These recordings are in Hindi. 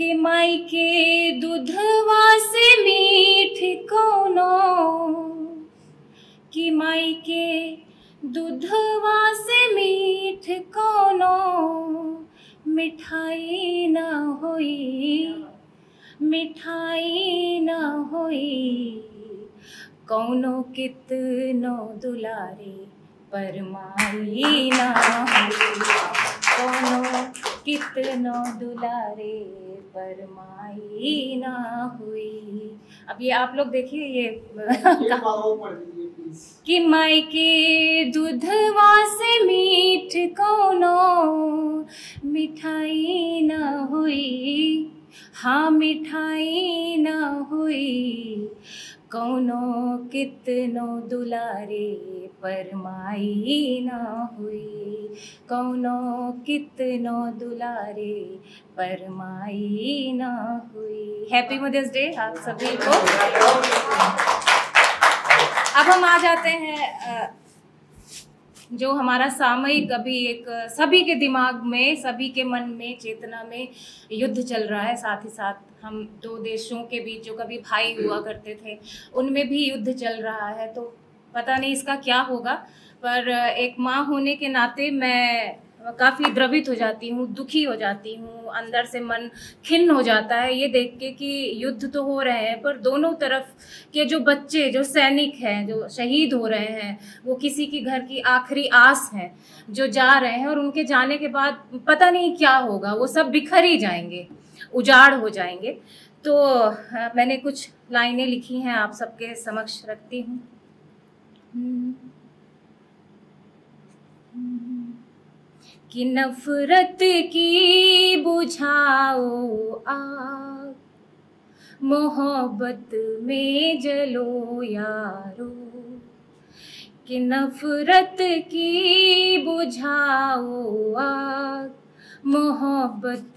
कि माई के दूधवा से मीठ कौनो, कि माई के दूधवा से मीठ कौनो मिठाई न होई, मिठाई न होई। कौनो कितनो दुलारे पर माई न होई, कौनो कितनो दुलारे पर माई न हुई। अब ये आप लोग देखिए ये कि माई के दूधवा से मीठ कौनो मिठाई न हुई, हाँ मिठाई न हुई। कौनो कितनो दुलारे पर माई न हुई, कौनो कितनो दुलारे पर माई न हुई। हैप्पी मदर्स डे आप सभी को। अब हम आ जाते हैं जो हमारा सामयिक अभी एक सभी के दिमाग में, सभी के मन में, चेतना में युद्ध चल रहा है। साथ ही साथ हम दो देशों के बीच जो कभी भाई हुआ करते थे उनमें भी युद्ध चल रहा है। तो पता नहीं इसका क्या होगा, पर एक माँ होने के नाते मैं काफ़ी द्रवित हो जाती हूँ, दुखी हो जाती हूँ, अंदर से मन खिन्न हो जाता है ये देख के कि युद्ध तो हो रहे हैं पर दोनों तरफ के जो बच्चे, जो सैनिक हैं, जो शहीद हो रहे हैं, वो किसी की घर की आखिरी आस हैं जो जा रहे हैं और उनके जाने के बाद पता नहीं क्या होगा, वो सब बिखर ही जाएंगे, उजाड़ हो जाएंगे। तो मैंने कुछ लाइनें लिखी हैं, आप सबके समक्ष रखती हूँ। कि नफरत की बुझाओ आग, मोहब्बत में जलो यारो। कि नफरत की बुझाओ आग, मोहब्बत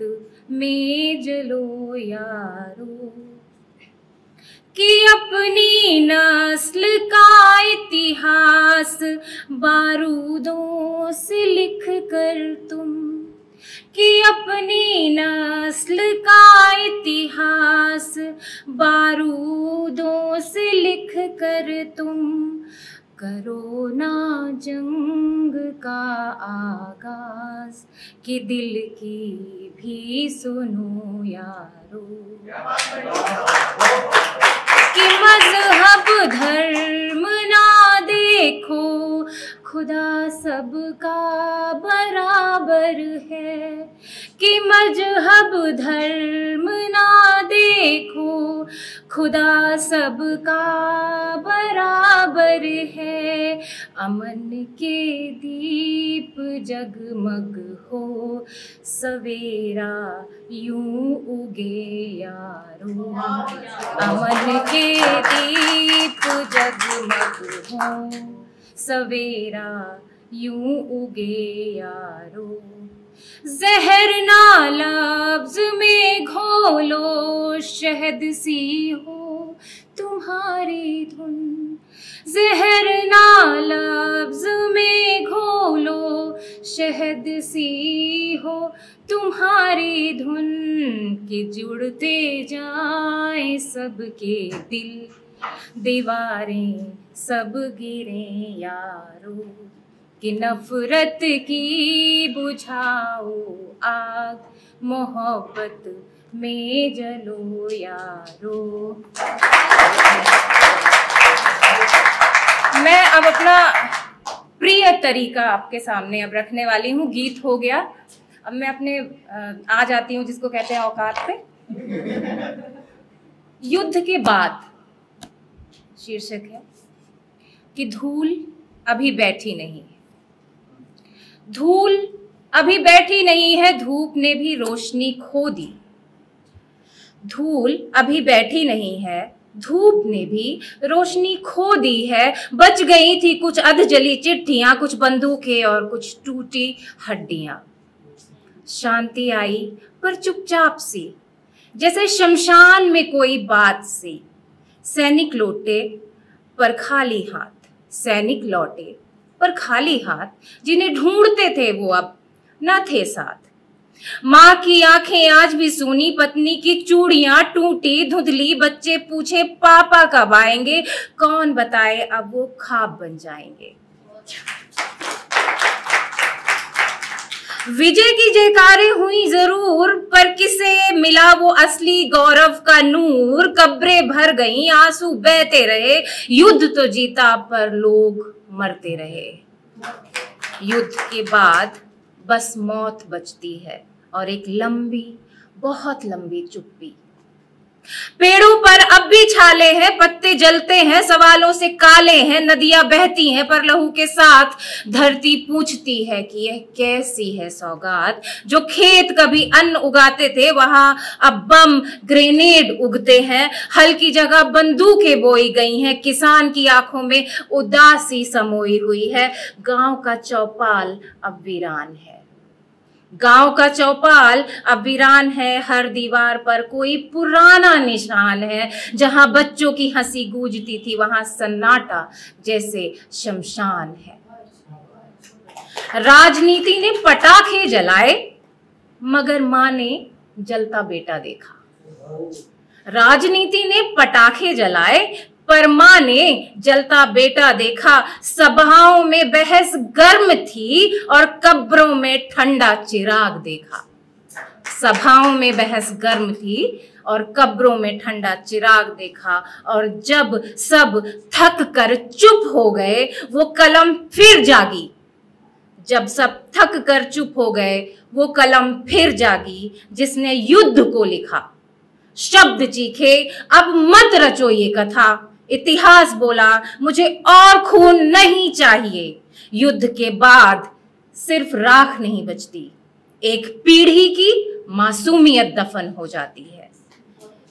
में जलो यारो। कि अपनी नस्ल का इतिहास बारूदों से लिख कर तुम, कि अपनी नस्ल का इतिहास बारूदों से लिख कर तुम करो ना जंग का आगाज, कि दिल की भी सुनो यारो। कि मजहब धर्म ना देखो, खुदा सबका बराबर है। कि मजहब धर्म ना देखो, खुदा सबका बराबर है। अमन के दीप जगमग हो, सवेरा यूं उगे यारो। अमन के दीप जगमग हो, सवेरा यूं उगे यारो। जहर ना लफ्ज में घोलो, शहद सी हो तुम्हारी धुन। जहर ना लफ्ज में घोलो, शहद सी हो तुम्हारी धुन। कि जुड़ते जाए सबके दिल, दीवारें सब गिरे यारो। कि नफरत की बुझाओ आग, मोहब्बत में जलो यारो। मैं अब अपना प्रिय तरीका आपके सामने अब रखने वाली हूँ। गीत हो गया, अब मैं अपने आ जाती हूँ जिसको कहते हैं औकात पे। युद्ध के बाद शीर्षक है कि धूल अभी बैठी नहीं है, धूल अभी बैठी नहीं है, धूप ने भी रोशनी खो दी। धूल अभी बैठी नहीं है, धूप ने भी रोशनी खो दी है। बच गई थी कुछ अधजली चिट्ठियां, कुछ बंदूकें और कुछ टूटी हड्डियां। शांति आई पर चुपचाप सी, जैसे शमशान में कोई बात सी। सैनिक लौटे पर खाली हाथ, सैनिक लौटे पर खाली हाथ, जिन्हें ढूंढते थे वो अब न थे साथ। माँ की आंखें आज भी सूनी, पत्नी की चूड़ियां टूटी धुंधली, बच्चे पूछे पापा कब आएंगे, कौन बताए अब वो ख्वाब बन जाएंगे। विजय की जयकारें हुई जरूर, पर किसे मिला वो असली गौरव का नूर। कब्रें भर गईं, आंसू बहते रहे, युद्ध तो जीता पर लोग मरते रहे। युद्ध के बाद बस मौत बचती है और एक लंबी, बहुत लंबी चुप्पी। पेड़ों पर अब भी छाले हैं, पत्ते जलते हैं, सवालों से काले हैं, नदियां बहती हैं पर लहू के साथ। धरती पूछती है कि यह कैसी है सौगात। जो खेत कभी अन्न उगाते थे वहां अब बम ग्रेनेड उगते हैं। हल की जगह बंदूकें बोई गई हैं, किसान की आंखों में उदासी समोई हुई है। गांव का चौपाल अब वीरान है, गांव का चौपाल अब वीरान है। हर दीवार पर कोई पुराना निशान है। जहां बच्चों की हंसी गूंजती थी वहां सन्नाटा जैसे शमशान है। राजनीति ने पटाखे जलाए मगर मां ने जलता बेटा देखा। राजनीति ने पटाखे जलाए पर मां ने जलता बेटा देखा। सभाओं में बहस गर्म थी और कब्रों में ठंडा चिराग देखा। सभाओं में बहस गर्म थी और कब्रों में ठंडा चिराग देखा। और जब सब थक कर चुप हो गए वो कलम फिर जागी। जब सब थक कर चुप हो गए वो कलम फिर जागी, जिसने युद्ध को लिखा। शब्द चीखे अब मत रचो ये कथा। इतिहास बोला मुझे और खून नहीं चाहिए। युद्ध के बाद सिर्फ राख नहीं बचती, एक पीढ़ी की मासूमियत दफन हो जाती है।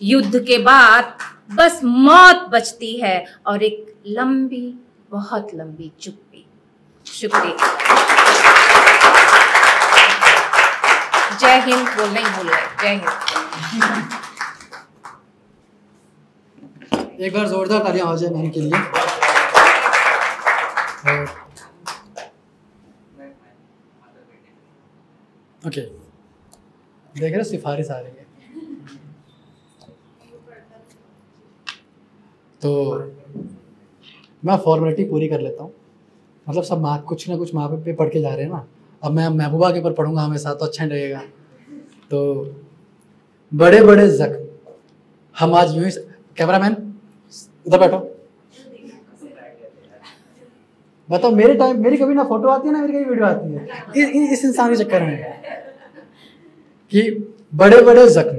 युद्ध के बाद बस मौत बचती है और एक लंबी, बहुत लंबी चुप्पी। शुक्रिया। जय हिंद बोलना ही भूल गए। जय हिंद। एक बार जोरदार तालियां हो जाए मैम के लिए। ओके, देख रहे सिफारिश आ रही है तो मैं फॉर्मेलिटी पूरी कर लेता हूँ। मतलब सब माँ कुछ ना कुछ माँ पे पढ़ के जा रहे हैं ना, अब मैं महबूबा के ऊपर पढ़ूंगा हमेशा तो अच्छा नहीं लगेगा। तो बड़े बड़े जख्म हम आज यूं ही। कैमरामैन उधर बैठो, बताओ मेरे टाइम मेरी कभी ना फोटो आती है ना मेरी कभी वीडियो आती है इस इंसान के चक्कर में कि बड़े बड़े जख्म